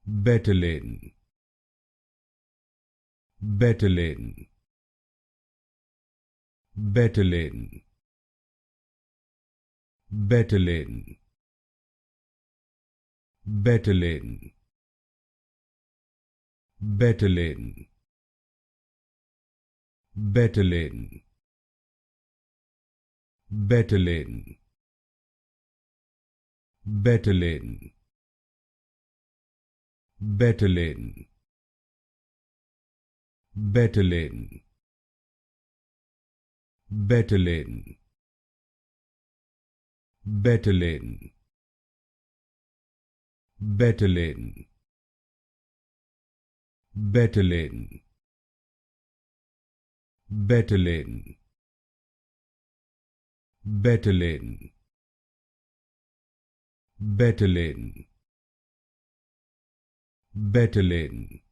Betalin, Betalin, Betalin, Betalin, Betalin, Betalin, Betalin, Betalin, Betalin, Betalin, Betalin, Betalin, Betalin, Betalin, Betalin, Betalin, Betalin, Betalin, Betalin,